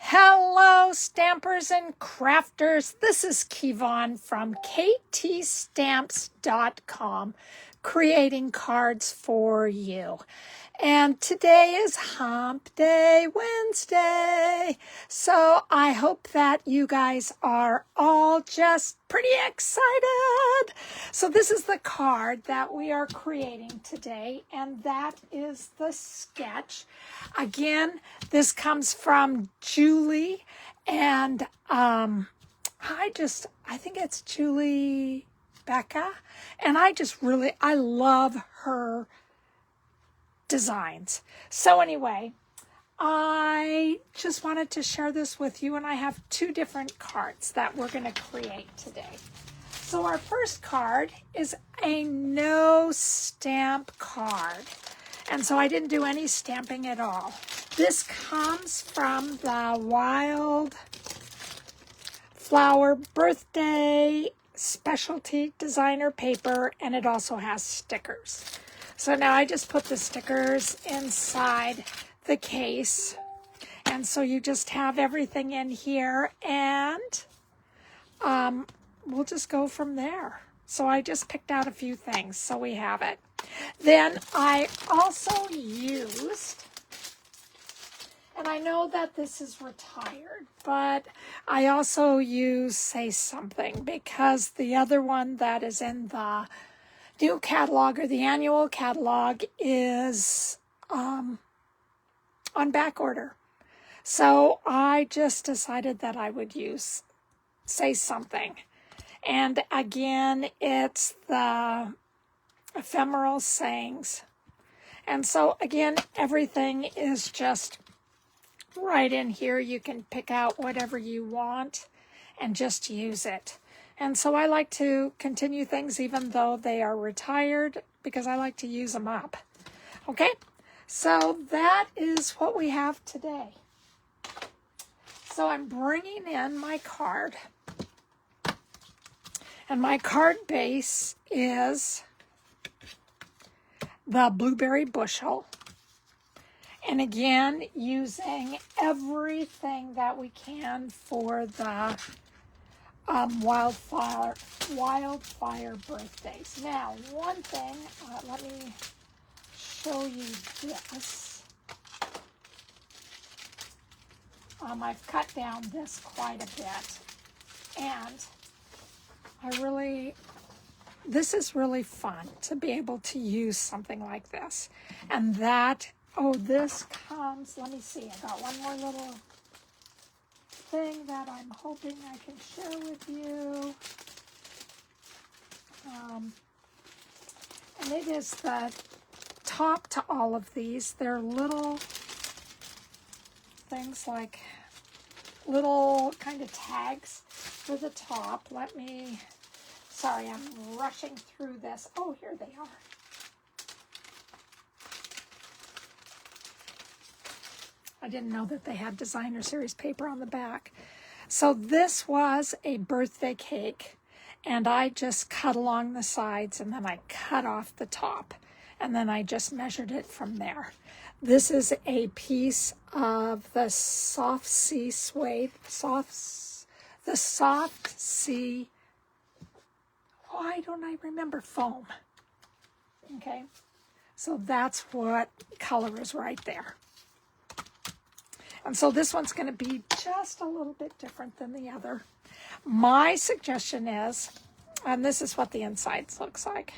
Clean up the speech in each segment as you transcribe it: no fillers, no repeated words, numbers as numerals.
Hello, stampers and crafters. This is Kevon from ktstamps.com, creating cards for you. And today is Hump Day Wednesday. So I hope that you guys are all just pretty excited. So this is the card that we are creating today, and that is the sketch. Again, this comes from Julie, and I think it's Julie Becca, and I love her designs. So anyway, I just wanted to share this with you, and I have two different cards that we're going to create today. So our first card is a no stamp card, and so I didn't do any stamping at all. This comes from the Wild Flower Birthday Specialty Designer paper, and it also has stickers. So now I just put the stickers inside the case, and so you just have everything in here, and we'll just go from there. So I just picked out a few things, so we have it. Then I also used, and I know that this is retired, but I also use Say Something, because the other one that is in the new catalog, or the annual catalog, is on back order. So I just decided that I would use Say Something. And again, it's the ephemeral sayings. And so again, everything is just right in here. You can pick out whatever you want and just use it. And so I like to continue things even though they are retired, because I like to use them up. Okay, so that is what we have today. So I'm bringing in my card. And my card base is the Blueberry Bushel. And again, using everything that we can for the wildfire birthdays. Now, one thing, let me show you this. I've cut down this quite a bit, and this is really fun to be able to use something like this. And that, this comes, let me see, I got one more little thing that I'm hoping I can share with you. And it is the top to all of these. They're little things, like little kind of tags for the top. Sorry, I'm rushing through this. Oh, here they are. I didn't know that they had designer series paper on the back. So this was a birthday cake, and I just cut along the sides, and then I cut off the top, and then I just measured it from there. This is a piece of the soft sea suede, why don't I remember, foam. Okay, so that's what color is right there. And so this one's going to be just a little bit different than the other. My suggestion is, and this is what the insides looks like.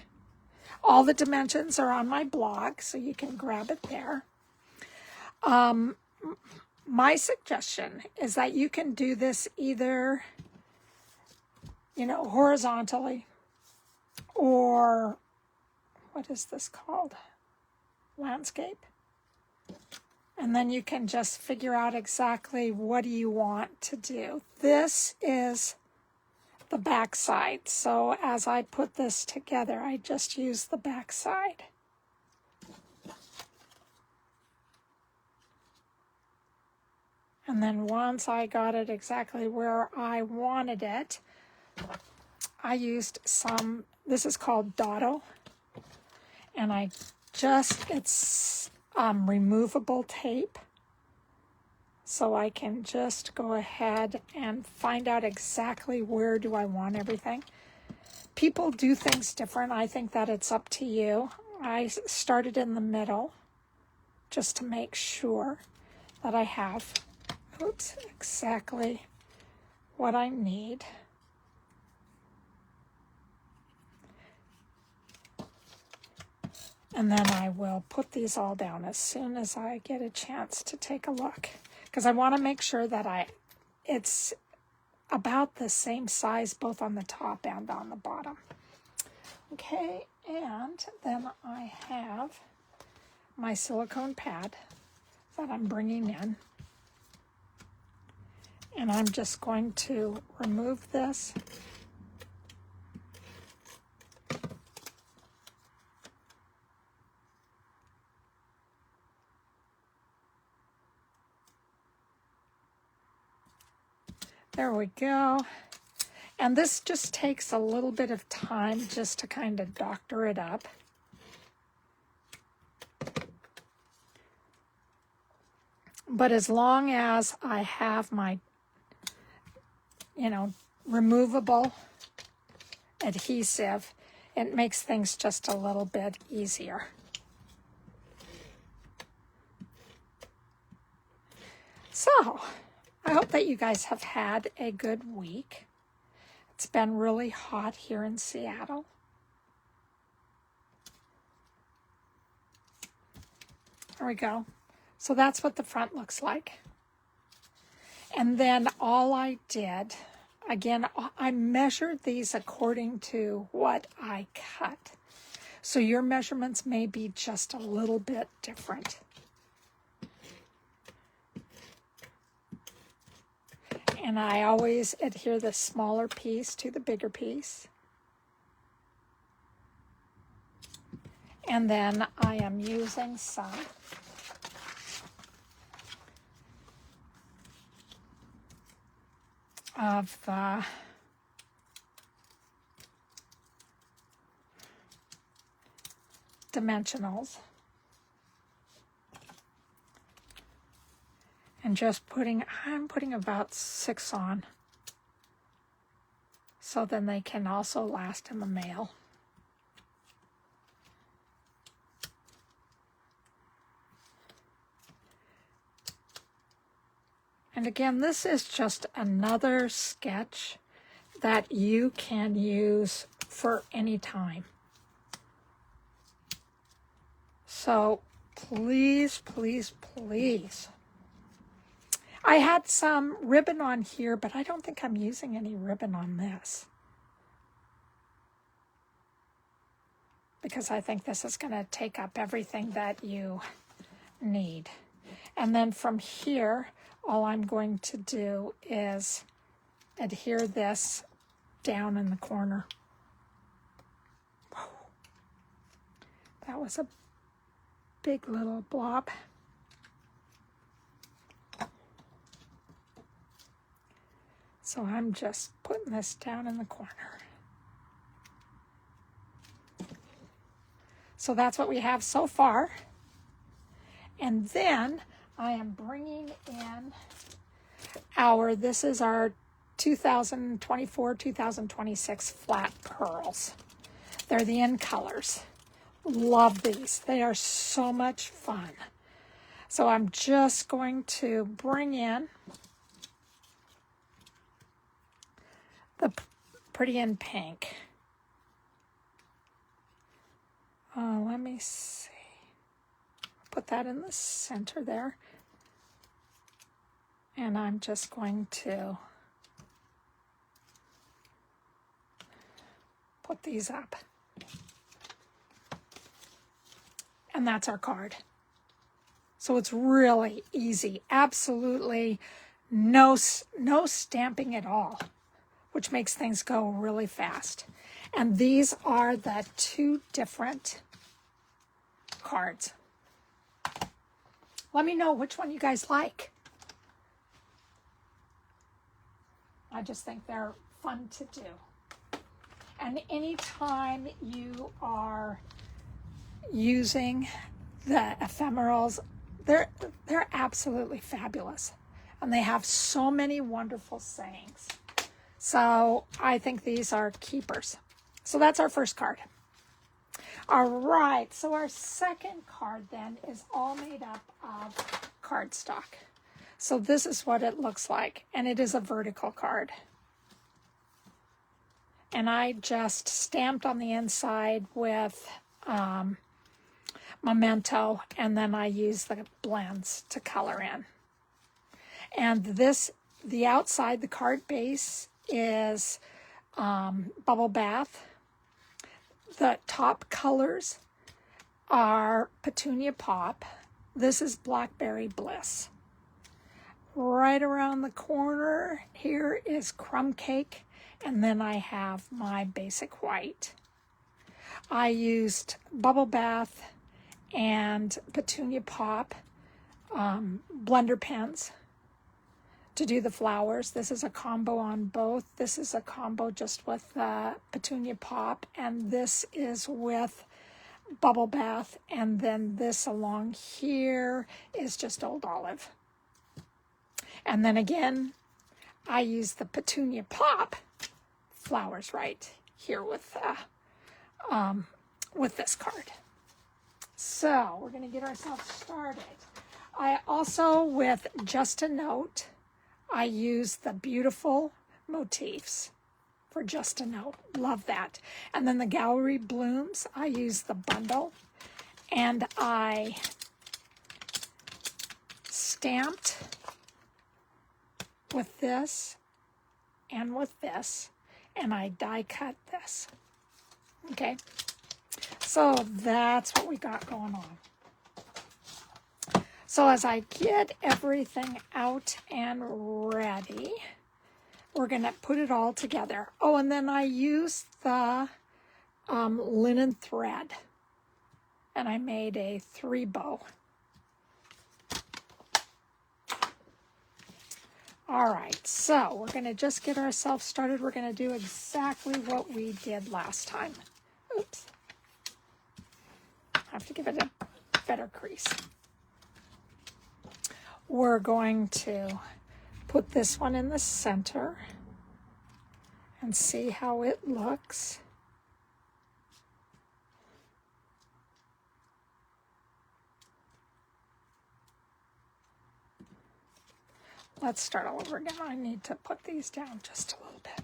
All the dimensions are on my blog, so you can grab it there. My suggestion is that you can do this either, horizontally, or what is this called? Landscape. And then you can just figure out exactly what do you want to do. This is the back side. So as I put this together, I just use the back side. And then once I got it exactly where I wanted it, I used some, this is called Dotto. And it's removable tape. so I can just go ahead and find out exactly where do I want everything. People do things different. I think that it's up to you. I started in the middle just to make sure that I have, oops, exactly what I need. And then I will put these all down as soon as I get a chance to take a look, because I want to make sure that it's about the same size both on the top and on the bottom. Okay, and then I have my silicone pad that I'm bringing in. And I'm just going to remove this. There we go. And this just takes a little bit of time just to kind of doctor it up. But as long as I have my, removable adhesive, it makes things just a little bit easier. So, I hope that you guys have had a good week. It's been really hot here in Seattle. There we go. So that's what the front looks like. And then all I did, again, I measured these according to what I cut. So your measurements may be just a little bit different. And I always adhere the smaller piece to the bigger piece. And then I am using some of the dimensionals. And just I'm putting about 6 on, so then they can also last in the mail. And again, this is just another sketch that you can use for any time. So please, please, please. I had some ribbon on here, but I don't think I'm using any ribbon on this, because I think this is going to take up everything that you need. And then from here, all I'm going to do is adhere this down in the corner. That was a big little blob. So I'm just putting this down in the corner. So that's what we have so far. And then I am bringing in this is our 2024-2026 flat pearls. They're the in colors. Love these. They are so much fun. So I'm just going to bring in the Pretty in Pink. Let me see. Put that in the center there. And I'm just going to put these up. And that's our card. So it's really easy. Absolutely no stamping at all, which makes things go really fast. And these are the 2 different cards. Let me know which one you guys like. I just think they're fun to do. And anytime you are using the ephemerals, they're absolutely fabulous. And they have so many wonderful sayings. So I think these are keepers. So that's our first card. All right, so our second card then is all made up of cardstock. So this is what it looks like, and it is a vertical card. And I just stamped on the inside with Momento, and then I use the blends to color in. And this, the outside, the card base is Bubble Bath. The top colors are Petunia Pop. This is Blackberry Bliss. Right around the corner here is Crumb Cake, and then I have my basic white. I used Bubble Bath and Petunia Pop blender pens to do the flowers. This is a combo on both. This is a combo just with Petunia Pop, and this is with Bubble Bath, and then this along here is just Old Olive. And then again, I use the Petunia Pop flowers right here with this card. So we're going to get ourselves started. I also, with Just a Note, I use the beautiful Motifs for Just a Note. Love that. And then the Gallery Blooms, I use the bundle. And I stamped with this and with this. And I die cut this. Okay. So that's what we got going on. So as I get everything out and ready, we're going to put it all together. Oh, and then I used the linen thread, and I made a 3-bow. All right, so we're going to just get ourselves started. We're going to do exactly what we did last time. Oops. I have to give it a better crease. We're going to put this one in the center and see how it looks. Let's start all over again. I need to put these down just a little bit.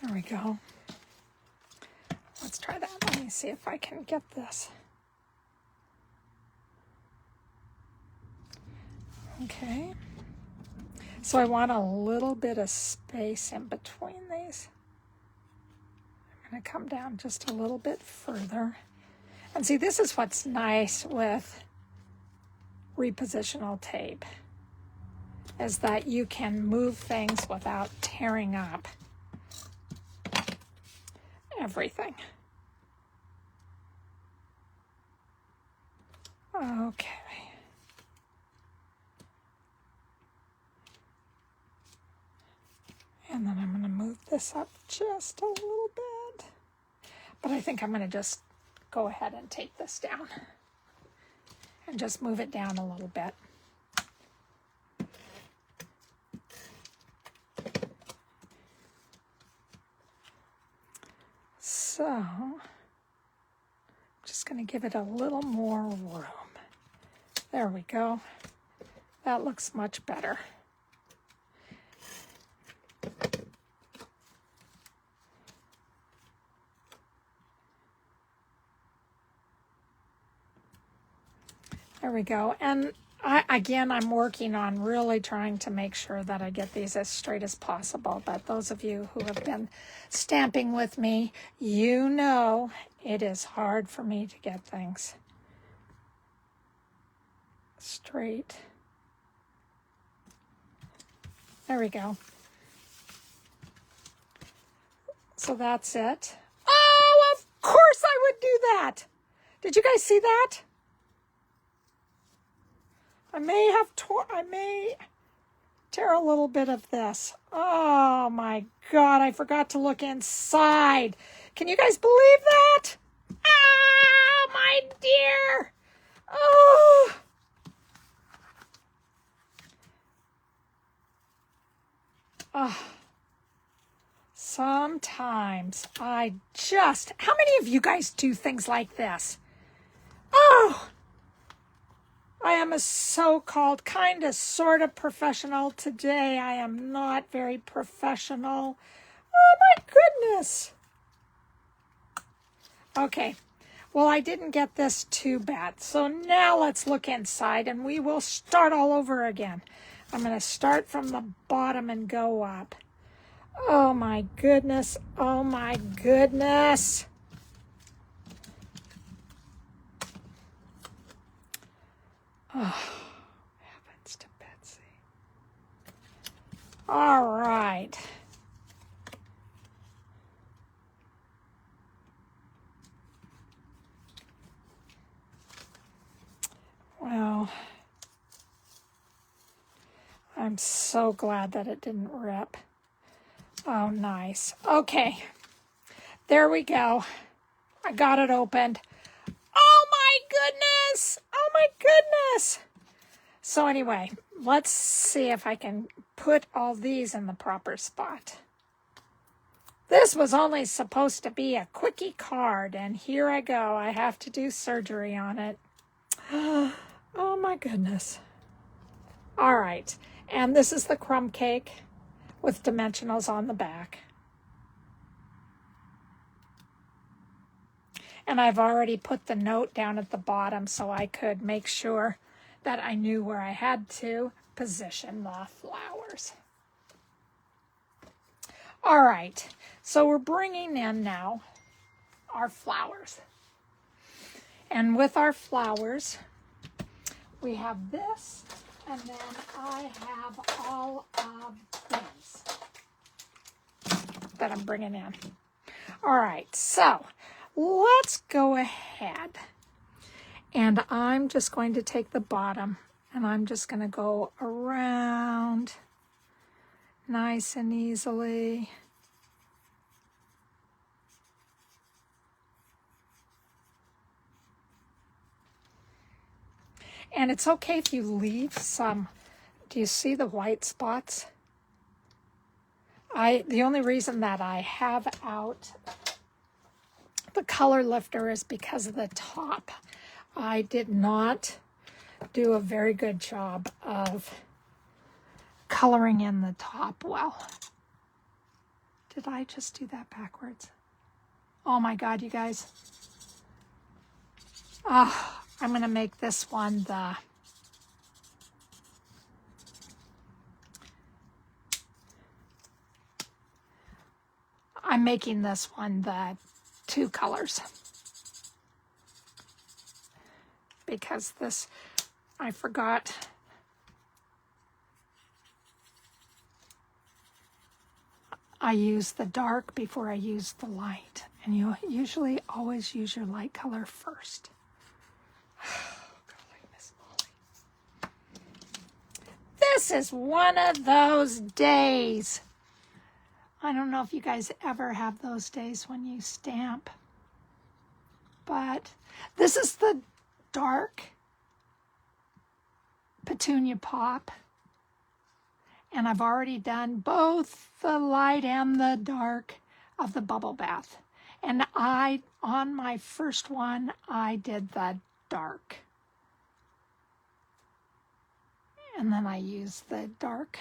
There we go. Let's try that. Let me see if I can get this. Okay. So I want a little bit of space in between these. I'm going to come down just a little bit further. And see, this is what's nice with repositional tape, is that you can move things without tearing up everything. Okay. And then I'm going to move this up just a little bit. But I think I'm going to just go ahead and take this down and just move it down a little bit. So I'm just going to give it a little more room. There we go. That looks much better. There we go. And I'm working on really trying to make sure that I get these as straight as possible. But those of you who have been stamping with me, you know it is hard for me to get things straight. There we go. So that's it. Oh, of course I would do that. Did you guys see that? I may tear a little bit of this. Oh my God, I forgot to look inside. Can you guys believe that? Ah, my how many of you guys do things like this? Oh, I am a so-called kind of sort of professional today. I am not very professional. Oh my goodness. Okay, well, I didn't get this too bad. So now let's look inside and we will start all over again. I'm going to start from the bottom and go up. Oh my goodness. Oh my goodness. Oh, heavens to Betsy. All right. Well, I'm so glad that it didn't rip. Oh, nice. Okay, there we go. I got it opened. Oh my goodness! Oh my goodness! So anyway, let's see if I can put all these in the proper spot. This was only supposed to be a quickie card, and here I go. I have to do surgery on it. Oh my goodness. All right, and this is the crumb cake with dimensionals on the back. And I've already put the note down at the bottom so I could make sure that I knew where I had to position the flowers. All right, so we're bringing in now our flowers. And with our flowers, we have this, and then I have all of these that I'm bringing in. All right, so let's go ahead. And I'm just going to take the bottom, and I'm just going to go around nice and easily. And it's okay if you leave some. Do you see the white spots? The only reason that I have out the color lifter is because of the top. I did not do a very good job of coloring in the top well. Did I just do that backwards? Oh my God, you guys. Oh, I'm going to make this one I'm making this one the 2 colors. Because this, I forgot. I use the dark before I use the light. And you usually always use your light color first. This is one of those days. I don't know if you guys ever have those days when you stamp. But this is the dark Petunia Pop. And I've already done both the light and the dark of the Bubble Bath. And on my first one, I did the dark. And then I used the dark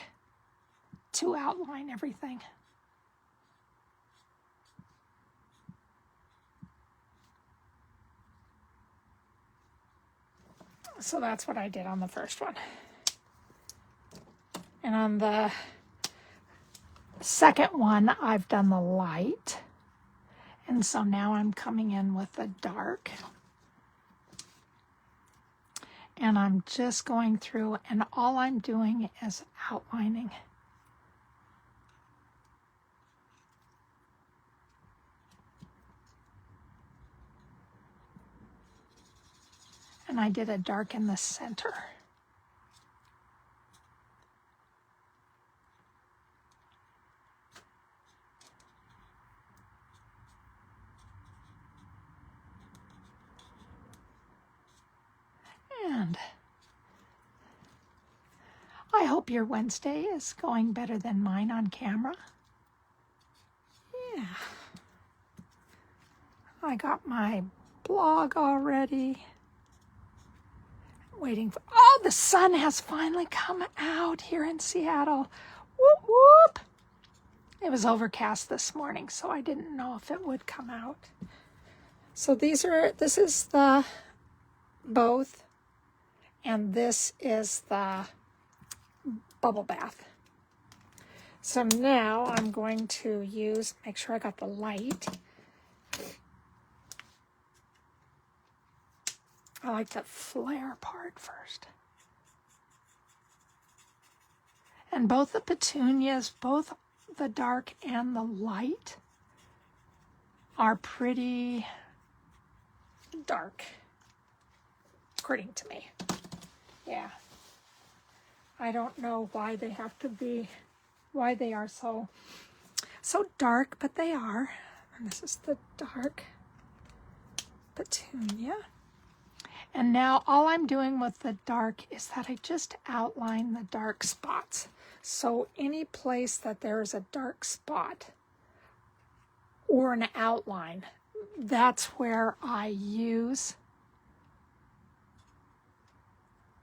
to outline everything. So that's what I did on the first one. And on the second one, I've done the light. And so now I'm coming in with the dark. And I'm just going through, and all I'm doing is outlining. And I did a dark in the center. And I hope your Wednesday is going better than mine on camera. Yeah. I got my blog already. Waiting for, oh, the sun has finally come out here in Seattle. Whoop, whoop. It was overcast this morning, so I didn't know if it would come out. So this is the both, and this is the bubble bath. So now I'm going to use, make sure I got the light. I like the flare part first. And both the petunias, both the dark and the light, are pretty dark, according to me. Yeah. I don't know why they have to be, why they are so dark, but they are. And this is the dark petunia. And now all I'm doing with the dark is that I just outline the dark spots. So any place that there is a dark spot or an outline, that's where I use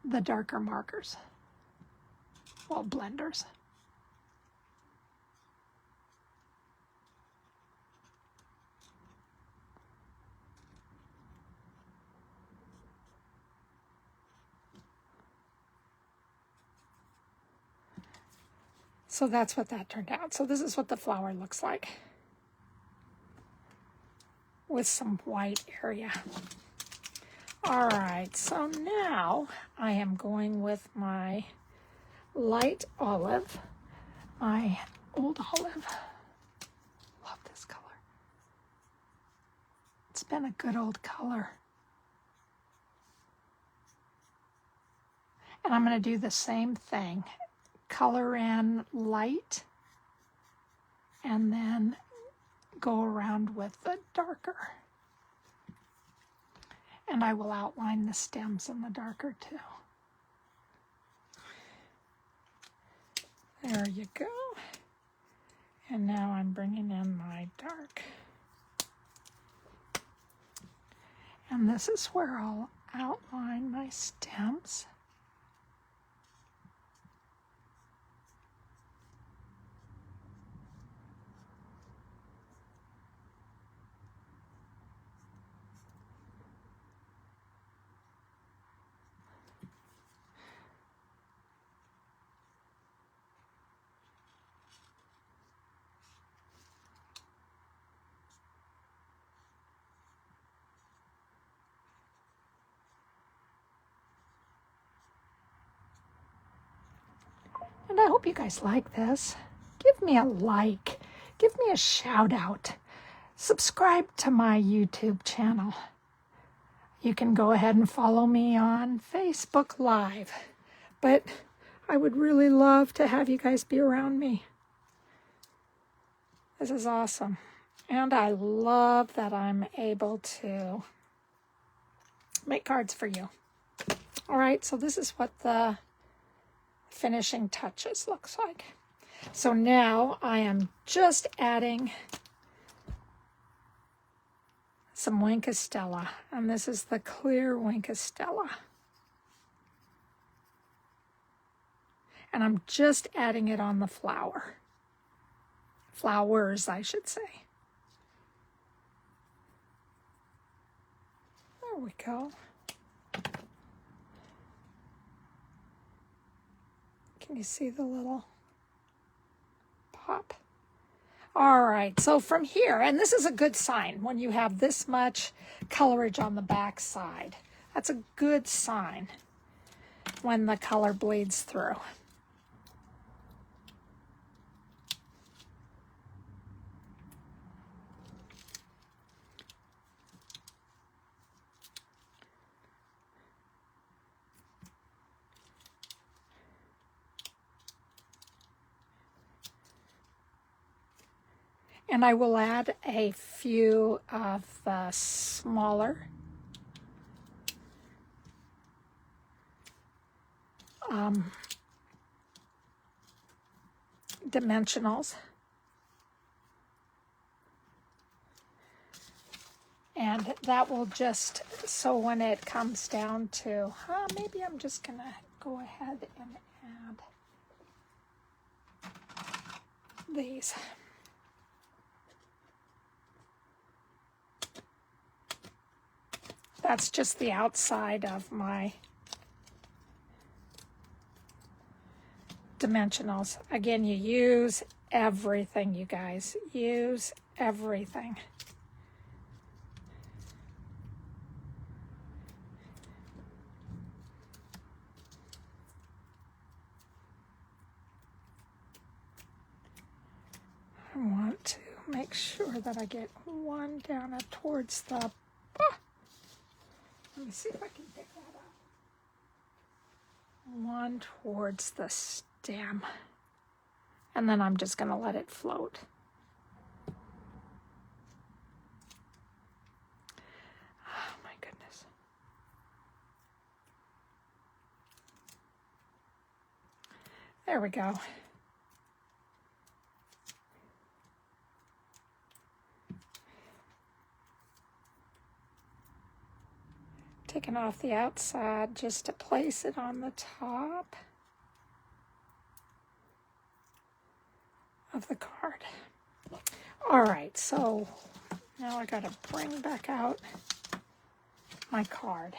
the darker markers, well, blenders. So that's what that turned out. So this is what the flower looks like with some white area. All right, so now I am going with my light olive, my old olive. Love this color. It's been a good old color. And I'm going to do the same thing. Color in light and then go around with the darker. And I will outline the stems in the darker too. There you go. And now I'm bringing in my dark. And this is where I'll outline my stems. And I hope you guys like this. Give me a like. Give me a shout out. Subscribe to my YouTube channel. You can go ahead and follow me on Facebook Live. But I would really love to have you guys be around me. This is awesome. And I love that I'm able to make cards for you. All right, so this is what the finishing touches looks like. So now I am just adding some Wink of Stella, and this is the clear Wink of Stella. And I'm just adding it on the flower. Flowers, I should say. There we go. Can you see the little pop? All right, so from here, and this is a good sign when you have this much colorage on the back side. That's a good sign when the color bleeds through. And I will add a few of the smaller dimensionals. And that will just, so when it comes down to, maybe I'm just going to go ahead and add these. That's just the outside of my dimensionals. Again, you use everything, you guys. Use everything. I want to make sure that I get one down towards the... Let me see if I can pick that up. One towards the stem. And then I'm just going to let it float. Oh my goodness. There we go. Taking off the outside just to place it on the top of the card. All right, so now I got to bring back out my card.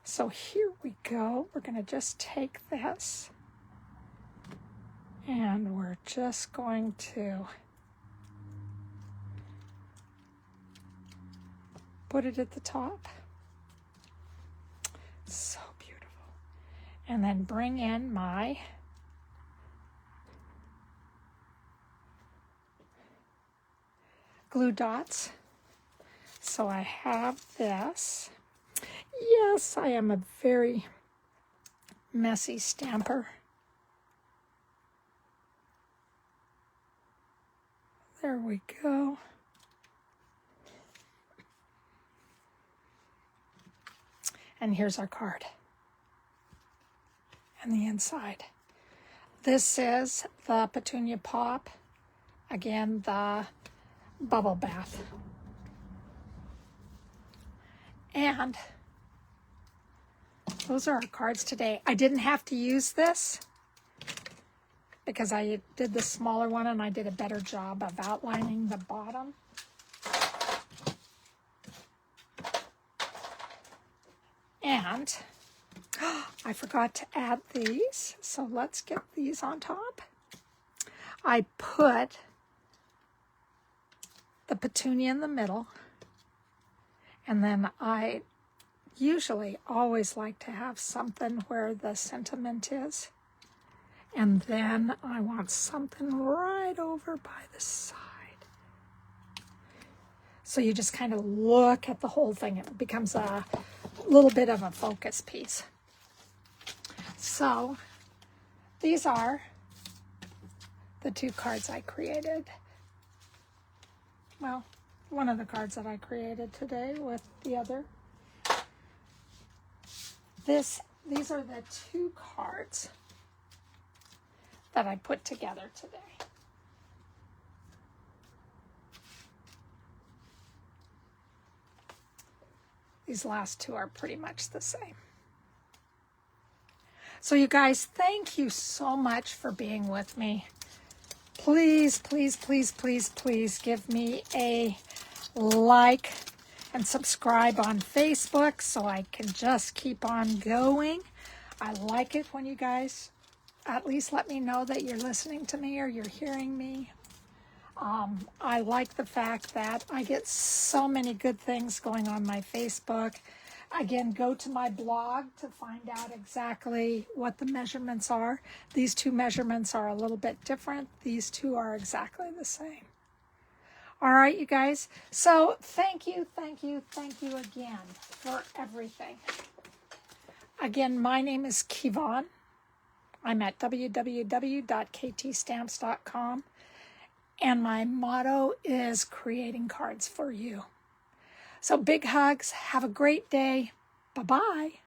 So here we go. We're going to just take this and we're just going to put it at the top. So beautiful. And then bring in my glue dots. So I have this. Yes, I am a very messy stamper. There we go. And here's our card. And the inside. This is the Petunia Pop. Again, the bubble bath. And those are our cards today. I didn't have to use this because I did the smaller one and I did a better job of outlining the bottom. And I forgot to add these, so let's get these on top. I put the petunia in the middle, and then I usually always like to have something where the sentiment is, and then I want something right over by the side. So you just kind of look at the whole thing. It becomes a little bit of a focus piece. So these are the two cards I created. Well, one of the cards that I created today with the other. These are the two cards that I put together today. These last two are pretty much the same. So you guys, thank you so much for being with me. Please, please, please, please, please give me a like and subscribe on Facebook so I can just keep on going. I like it when you guys at least let me know that you're listening to me or you're hearing me. I like the fact that I get so many good things going on my Facebook. Again, go to my blog to find out exactly what the measurements are. These two measurements are a little bit different. These two are exactly the same. All right, you guys. So thank you again for everything. Again, my name is Kevon. I'm at www.ktstamps.com. And my motto is creating cards for you. So big hugs. Have a great day. Bye-bye.